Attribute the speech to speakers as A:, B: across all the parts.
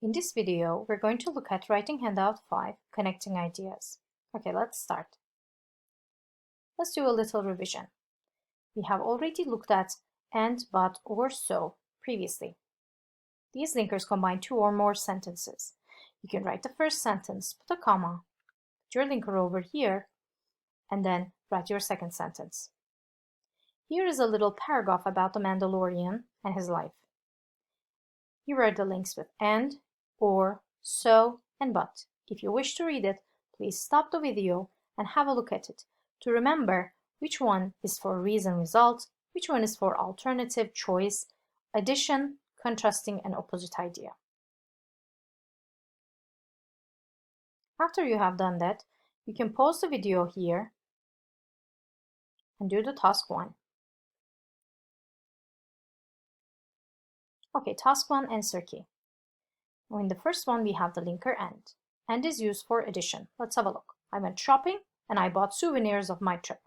A: In this video, we're going to look at writing handout 5, connecting ideas. Okay, let's start. Let's do a little revision. We have already looked at and, but, or, so previously. These linkers combine two or more sentences. You can write the first sentence, put a comma, put your linker over here, and then write your second sentence. Here is a little paragraph about the Mandalorian and his life. Here are the links with and, or, so, and but. If you wish to read it, please stop the video and have a look at it to remember which one is for reason result, which one is for alternative choice, addition, contrasting, and opposite idea. After you have done that, you can pause the video here and do the task 1. Okay, task 1, answer key. Now in the first one, we have the linker and. And is used for addition. Let's have a look. I went shopping and I bought souvenirs of my trip.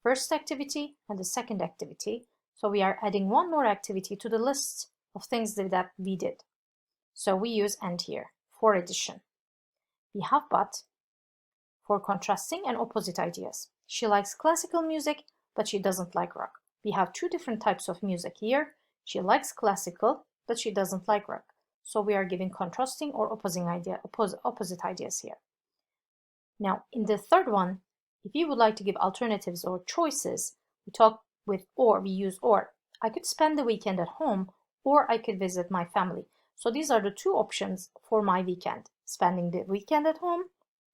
A: First activity and the second activity. So we are adding one more activity to the list of things that we did. So we use and here for addition. We have but for contrasting and opposite ideas. She likes classical music, but she doesn't like rock. We have two different types of music here. She likes classical, but she doesn't like rock. So we are giving contrasting or opposite ideas here. Now, in the third one, if you would like to give alternatives or choices, we talk with or, we use or. I could spend the weekend at home, or I could visit my family. So these are the two options for my weekend. Spending the weekend at home,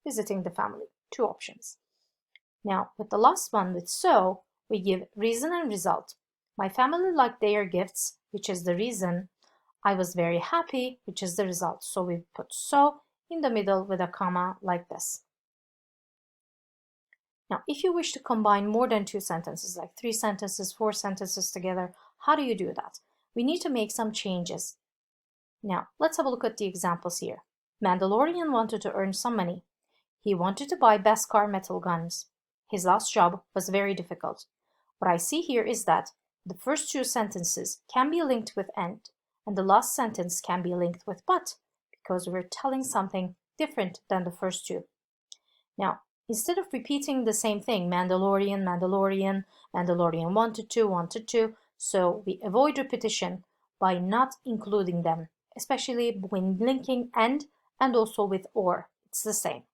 A: visiting the family. Two options. Now, with the last one, with so, we give reason and result. My family liked their gifts, which is the reason. I was very happy, which is the result. So we put so in the middle with a comma like this. Now, if you wish to combine more than two sentences, like 3 sentences, 4 sentences together, how do you do that? We need to make some changes. Now, let's have a look at the examples here. Mandalorian wanted to earn some money. He wanted to buy Beskar metal guns. His last job was very difficult. What I see here is that the first 2 sentences can be linked with and the last sentence can be linked with but, because we're telling something different than the first 2. Now, instead of repeating the same thing, Mandalorian, Mandalorian, Mandalorian wanted to, so we avoid repetition by not including them, especially when linking and also with or. It's the same.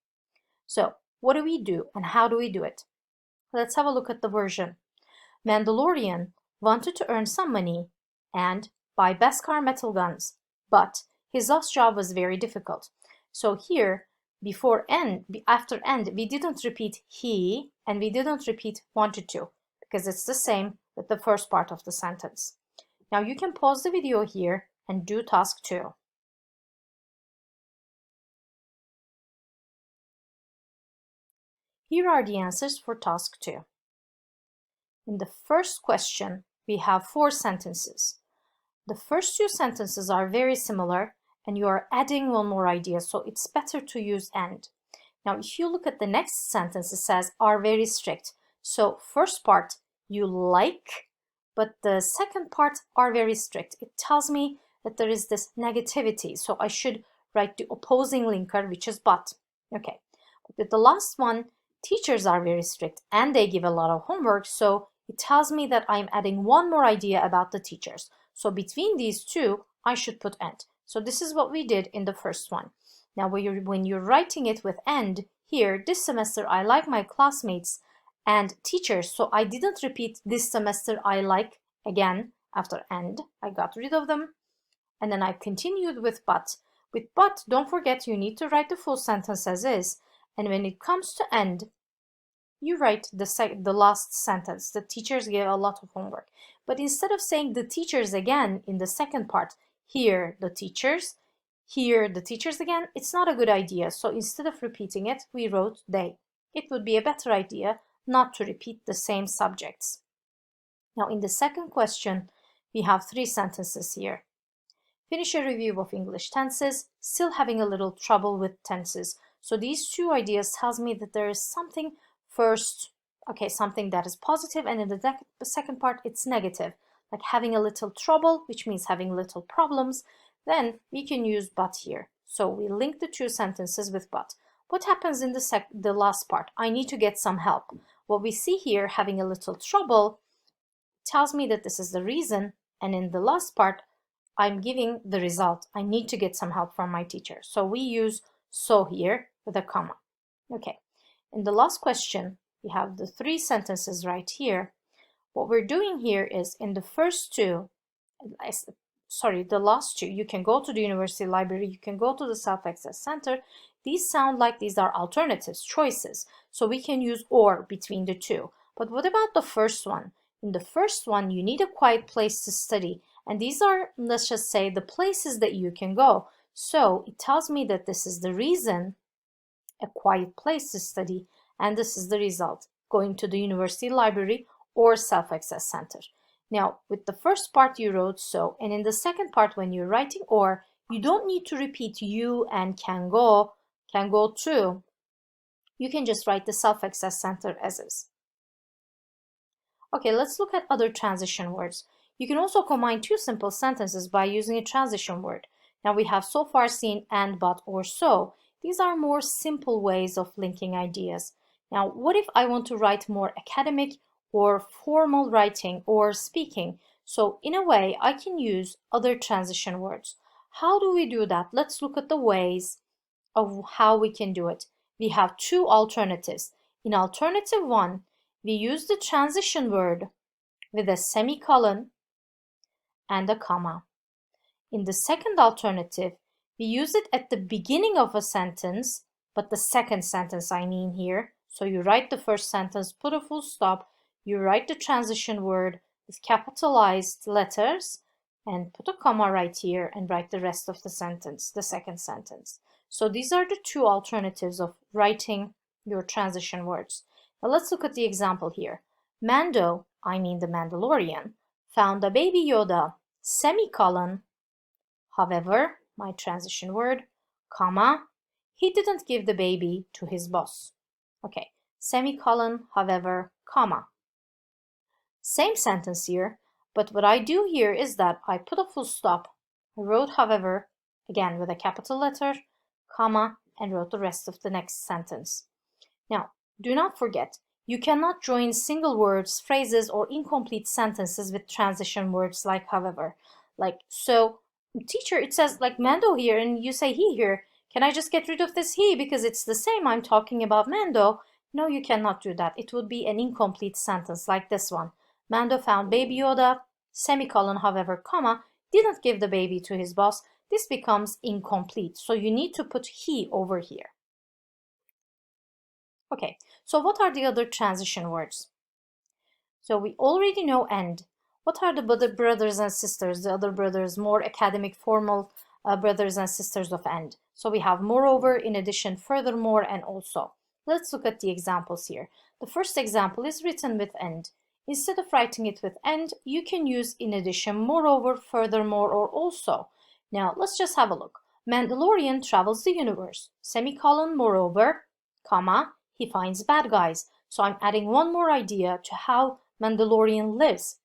A: So, what do we do and how do we do it? Let's have a look at the version. Mandalorian wanted to earn some money and buy Beskar metal guns, but his last job was very difficult. So here, after and, we didn't repeat he and we didn't repeat wanted to, because it's the same with the first part of the sentence. Now you can pause the video here and do task 2. Here are the answers for task 2. In the first question, we have 4 sentences. The first 2 sentences are very similar and you are adding one more idea, so it's better to use and. Now, if you look at the next sentence, it says are very strict. So first part you like, but the second part are very strict. It tells me that there is this negativity, so I should write the opposing linker, which is but. Okay, but with the last one, teachers are very strict and they give a lot of homework, so it tells me that I'm adding one more idea about the teachers. So between these 2, I should put and. So this is what we did in the first one. Now when you're writing it with and, here, this semester I like my classmates and teachers. So I didn't repeat this semester I like again after and. I got rid of them. And then I continued with but. With but, don't forget you need to write the full sentence as is. And when it comes to end, you write the last sentence. The teachers gave a lot of homework. But instead of saying the teachers again in the second part, here the teachers again, it's not a good idea. So instead of repeating it, we wrote they. It would be a better idea not to repeat the same subjects. Now in the second question, we have 3 sentences here. Finish a review of English tenses, still having a little trouble with tenses. So these 2 ideas tells me that there is something first, okay, something that is positive, and in the second part it's negative, like having a little trouble, which means having little problems then we can use but here. So we link the two sentences with but. What happens in the last part? I need to get some help. What we see here, having a little trouble, tells me that this is the reason, and in the last part, I'm giving the result. I need to get some help from my teacher. So we use so here with a comma. Okay, in the last question, we have the three sentences right here. What we're doing here is in the first two, the last two, you can go to the university library, you can go to the self-access center. These sound like these are alternatives, choices. So we can use or between the two. But what about the first one? In the first one, you need a quiet place to study. And these are, let's just say, the places that you can go. So it tells me that this is the reason, a quiet place to study, and this is the result, going to the university library or self-access center. Now, with the first part you wrote so, and in the second part when you're writing or, you don't need to repeat you and can go to. You can just write the self-access center as is. Okay, let's look at other transition words. You can also combine two simple sentences by using a transition word. Now we have so far seen and, but, or so. These are more simple ways of linking ideas. Now, what if I want to write more academic or formal writing or speaking? So in a way, I can use other transition words. How do we do that? Let's look at the ways of how we can do it. We have two alternatives. In alternative one, we use the transition word with a semicolon and a comma. In the second alternative, we use it at the beginning of a sentence, but the second sentence I mean here. So you write the first sentence, put a full stop, you write the transition word with capitalized letters, and put a comma right here and write the rest of the sentence, the second sentence. So these are the two alternatives of writing your transition words. Now let's look at the example here. Mando, I mean the Mandalorian, found a baby Yoda, semicolon. However, my transition word, comma, he didn't give the baby to his boss. Okay, semicolon, however, comma. Same sentence here, but what I do here is that I put a full stop. I wrote, however, again with a capital letter, comma, and wrote the rest of the next sentence. Now, do not forget, you cannot join single words, phrases, or incomplete sentences with transition words like however. Like, so, teacher, it says like Mando here, and you say he here. Can I just get rid of this he because it's the same? I'm talking about Mando. No, you cannot do that. It would be an incomplete sentence like this one. Mando found baby Yoda, semicolon, however, comma, didn't give the baby to his boss. This becomes incomplete. So you need to put he over here. Okay, so what are the other transition words? So we already know and. What are the brothers and sisters, the other brothers, more academic, formal brothers and sisters of and? So we have moreover, in addition, furthermore, and also. Let's look at the examples here. The first example is written with and. Instead of writing it with and, you can use in addition, moreover, furthermore, or also. Now, let's just have a look. Mandalorian travels the universe, semicolon, moreover, comma, he finds bad guys. So I'm adding one more idea to how Mandalorian lives.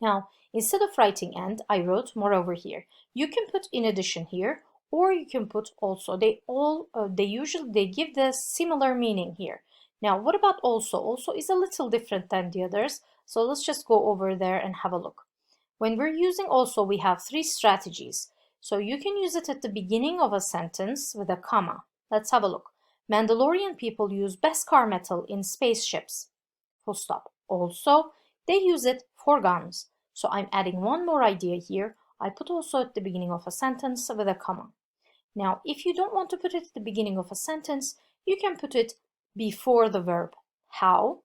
A: Now, instead of writing and, I wrote moreover here. You can put in addition here, or you can put also. They give the similar meaning here. Now, what about also? Also is a little different than the others. So let's just go over there and have a look. When we're using also, we have three strategies. So you can use it at the beginning of a sentence with a comma. Let's have a look. Mandalorian people use Beskar metal in spaceships. Full stop. Also, they use it for guns. So I'm adding one more idea here. I put also at the beginning of a sentence with a comma. Now, if you don't want to put it at the beginning of a sentence, you can put it before the verb. How?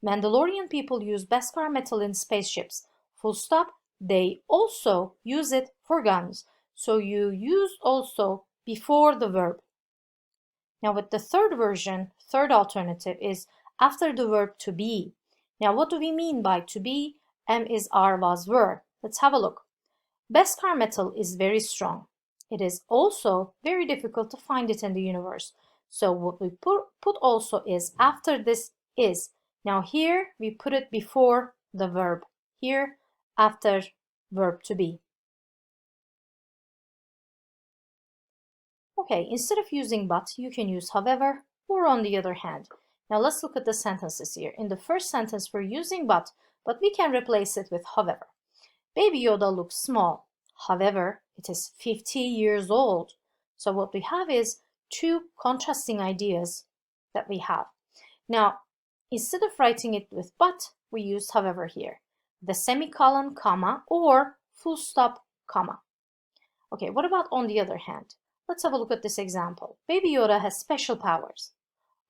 A: Mandalorian people use Beskar metal in spaceships. Full stop. They also use it for guns. So you use also before the verb. Now with the third version, third alternative is after the verb to be. Now what do we mean by to be? Am is, are, was, were. Let's have a look. Beskar metal is very strong. It is also very difficult to find it in the universe. So what we put also is after this is. Now here we put it before the verb. Here after verb to be. Okay, instead of using but, you can use however or on the other hand. Now let's look at the sentences here. In the first sentence, we're using but we can replace it with however. Baby Yoda looks small. However, it is 50 years old. So what we have is two contrasting ideas that we have. Now, instead of writing it with but, we use however here. The semicolon, comma, or full stop, comma. Okay, what about on the other hand? Let's have a look at this example. Baby Yoda has special powers.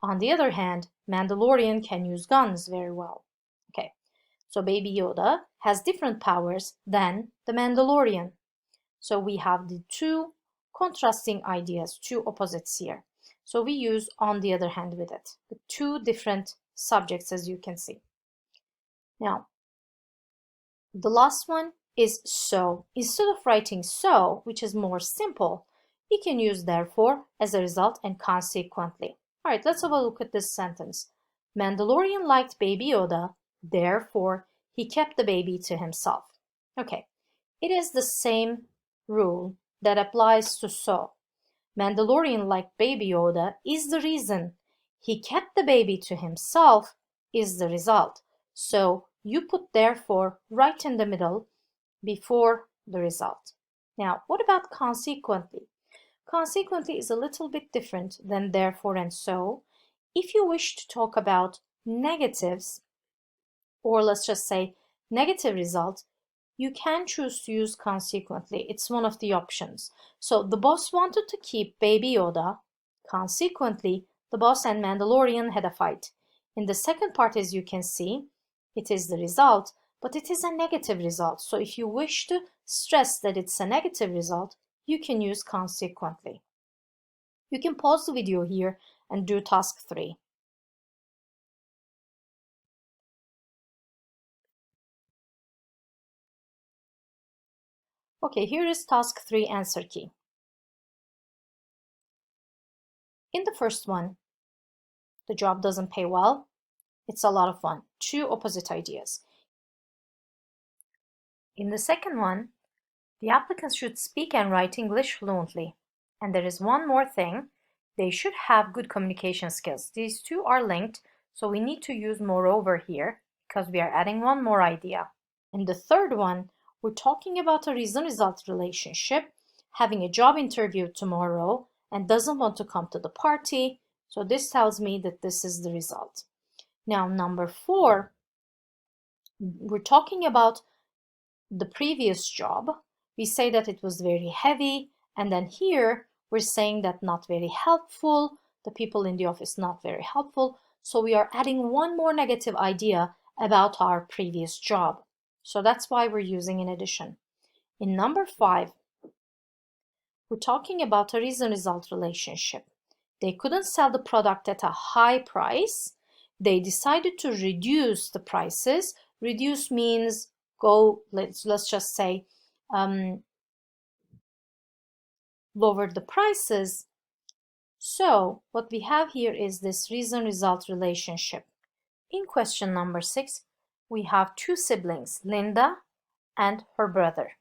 A: On the other hand, Mandalorian can use guns very well. Okay, so Baby Yoda has different powers than the Mandalorian. So we have the two contrasting ideas, two opposites here. So we use on the other hand with it, with two different subjects, as you can see. Now, the last one is so. Instead of writing so, which is more simple, we can use therefore, as a result, and consequently. All right, let's have a look at this sentence. Mandalorian liked Baby Yoda, therefore he kept the baby to himself. Okay, it is the same rule that applies to so. Mandalorian liked Baby Yoda is the reason. He kept the baby to himself is the result. So you put therefore right in the middle before the result. Now, what about consequently? Consequently is a little bit different than therefore and so. If you wish to talk about negatives, or let's just say negative results, you can choose to use consequently. It's one of the options. So the boss wanted to keep Baby Yoda. Consequently, the boss and Mandalorian had a fight. In the second part, as you can see, it is the result, but it is a negative result. So if you wish to stress that it's a negative result, you can use consequently. You can pause the video here and do task 3. Okay, here is task 3 answer key. In the first one, the job doesn't pay well. It's a lot of fun. Two opposite ideas. In the second one, the applicants should speak and write English fluently. And there is one more thing. They should have good communication skills. These two are linked, so we need to use moreover here because we are adding one more idea. In the third one, we're talking about a reason-result relationship, having a job interview tomorrow and doesn't want to come to the party. So this tells me that this is the result. Now, number 4, we're talking about the previous job. We say that it was very heavy, and then here we're saying that not very helpful. The people in the office not very helpful. So we are adding one more negative idea about our previous job. So that's why we're using in addition. In number 5, we're talking about a reason-result relationship. They couldn't sell the product at a high price. They decided to reduce the prices. Reduce means go, let's just say, lower the prices. So what we have here is this reason-result relationship. In question number 6, we have two siblings, Linda and her brother.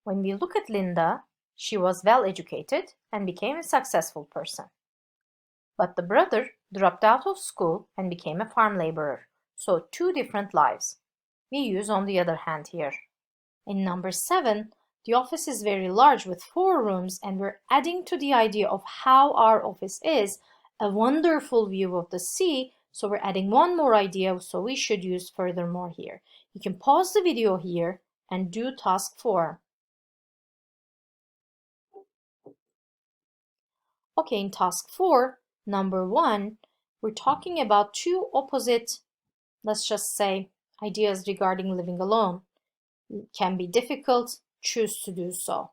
A: When we look at Linda, she was well educated and became a successful person. But the brother dropped out of school and became a farm laborer. So two different lives. We use on the other hand here. In number 7, the office is very large with 4 rooms, and we're adding to the idea of how our office is a wonderful view of the sea. So we're adding one more idea, so we should use furthermore here. You can pause the video here and do task 4. Okay, in task 4, number 1, we're talking about two opposite, let's just say, ideas regarding living alone. It can be difficult, choose to do so.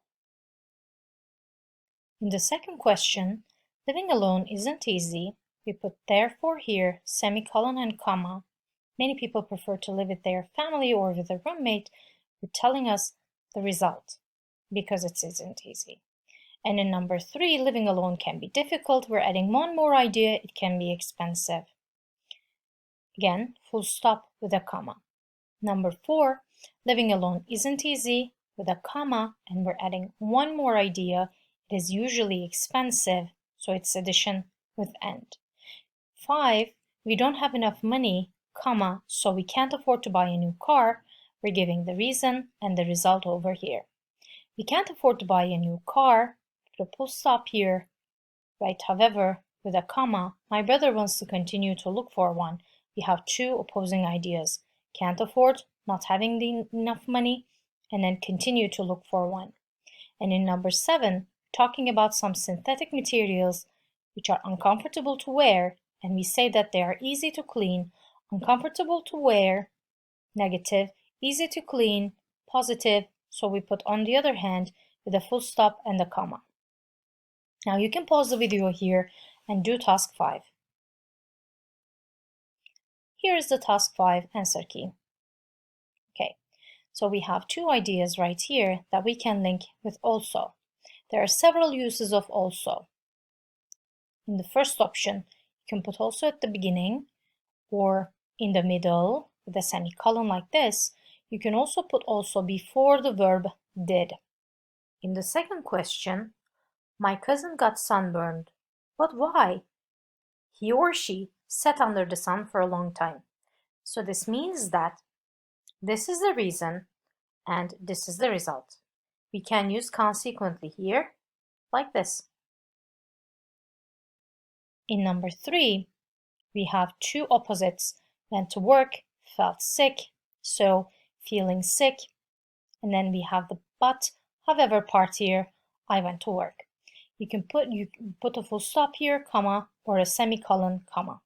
A: In the second question, living alone isn't easy. We put therefore here, semicolon and comma. Many people prefer to live with their family or with a roommate. We're telling us the result because it isn't easy. And in number 3, living alone can be difficult. We're adding one more idea. It can be expensive. Again, full stop with a comma. Number 4, living alone isn't easy with a comma, and we're adding one more idea. It is usually expensive, so it's addition with and. 5, we don't have enough money, comma, so we can't afford to buy a new car. We're giving the reason and the result over here. We can't afford to buy a new car, put a full stop here, right? However, with a comma, my brother wants to continue to look for one. We have two opposing ideas. Can't afford, not having enough money, and then continue to look for one. And in number 7, talking about some synthetic materials which are uncomfortable to wear, and we say that they are easy to clean, uncomfortable to wear, negative, easy to clean, positive, so we put on the other hand with a full stop and a comma. Now you can pause the video here and do task 5. Here is the task 5 answer key. Okay, so we have two ideas right here that we can link with also. There are several uses of also. In the first option, you can put also at the beginning or in the middle with a semicolon like this. You can also put also before the verb did. In the second question, my cousin got sunburned. But why? He or she sat under the sun for a long time. So this means that this is the reason and this is the result. We can use consequently here like this. In number 3, we have two opposites. Went to work, felt sick, so feeling sick. And then we have the but, however part here, I went to work. You can put a full stop here, comma, or a semicolon, comma.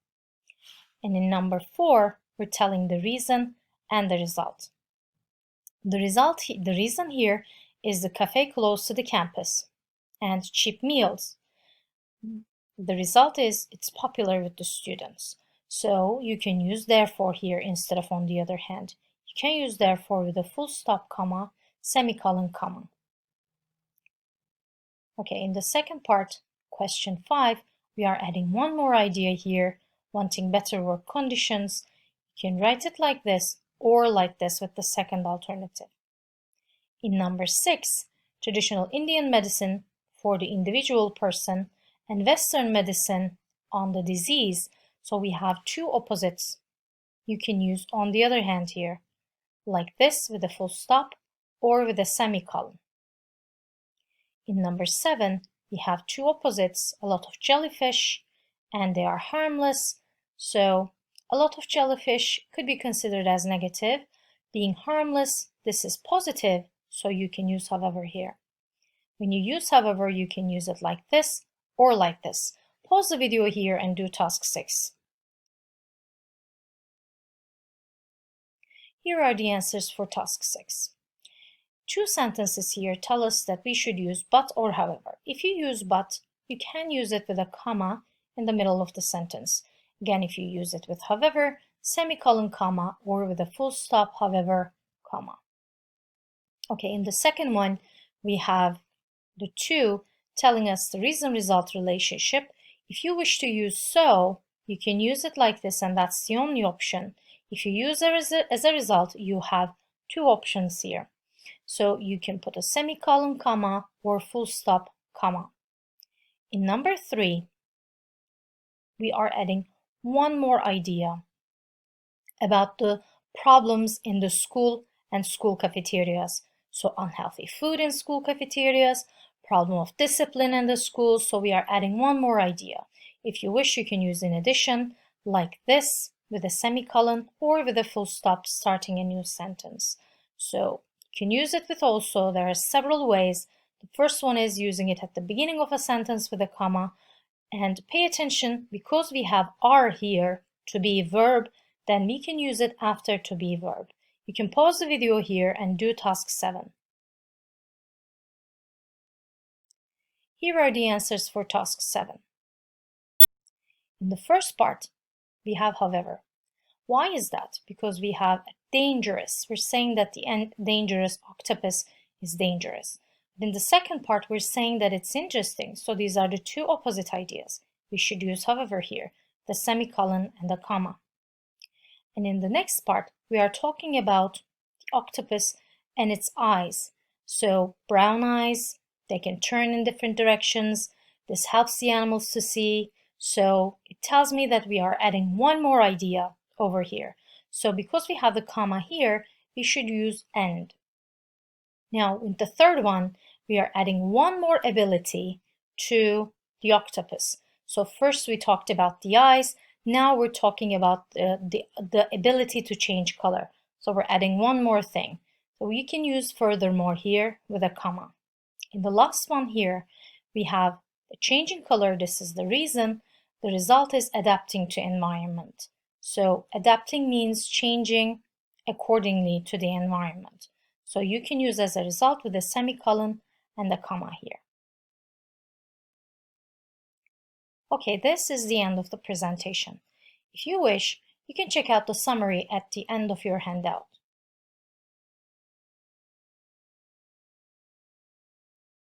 A: And in number 4, we're telling the reason and the result. The reason here is the cafe close to the campus and cheap meals. The result is it's popular with the students. So you can use therefore here instead of on the other hand. You can use therefore with a full stop, comma, semicolon, comma. Okay, in the second part, question 5, we are adding one more idea here, wanting better work conditions. You can write it like this or like this with the second alternative. In number 6, traditional Indian medicine for the individual person and Western medicine on the disease. So we have two opposites. You can use on the other hand here, like this with a full stop or with a semicolon. In number 7, we have two opposites, a lot of jellyfish, and they are harmless. So a lot of jellyfish could be considered as negative. Being harmless, this is positive, so you can use however here. When you use however, you can use it like this or like this. Pause the video here and do task 6. Here are the answers for task 6. Two sentences here tell us that we should use but or however. If you use but, you can use it with a comma in the middle of the sentence. Again, if you use it with however, semicolon, comma, or with a full stop, however, comma. Okay, in the second one, we have the two telling us the reason-result relationship. If you wish to use so, you can use it like this, and that's the only option. If you use it as a result, you have two options here. So you can put a semicolon, comma, or full stop, comma. In number 3, we are adding one more idea about the problems in the school and school cafeterias. So unhealthy food in school cafeterias, problem of discipline in the school. So we are adding one more idea. If you wish, you can use in addition like this with a semicolon or with a full stop starting a new sentence. So you can use it with also. There are several ways. The first one is using it at the beginning of a sentence with a comma. And pay attention, because we have are here to be verb, then we can use it after to be verb. You can pause the video here and do task 7. Here are the answers for task 7. In the first part, we have however. Why is that? Because we have dangerous. We're saying that the dangerous octopus is dangerous. But in the second part, we're saying that it's interesting. So these are the two opposite ideas. We should use however here, the semicolon and the comma. And in the next part, we are talking about the octopus and its eyes. So brown eyes, They can turn in different directions. This helps the animals to see. So it tells me that we are adding one more idea over here. So because we have the comma here, we should use and. Now, in the third one, we are adding one more ability to the octopus. So first we talked about the eyes. Now we're talking about the ability to change color. So we're adding one more thing. So you can use furthermore here with a comma. In the last one here, we have the changing color. This is the reason. The result is adapting to environment. So adapting means changing accordingly to the environment. So you can use as a result with a semicolon and a comma here. Okay, this is the end of the presentation. If you wish, you can check out the summary at the end of your handout.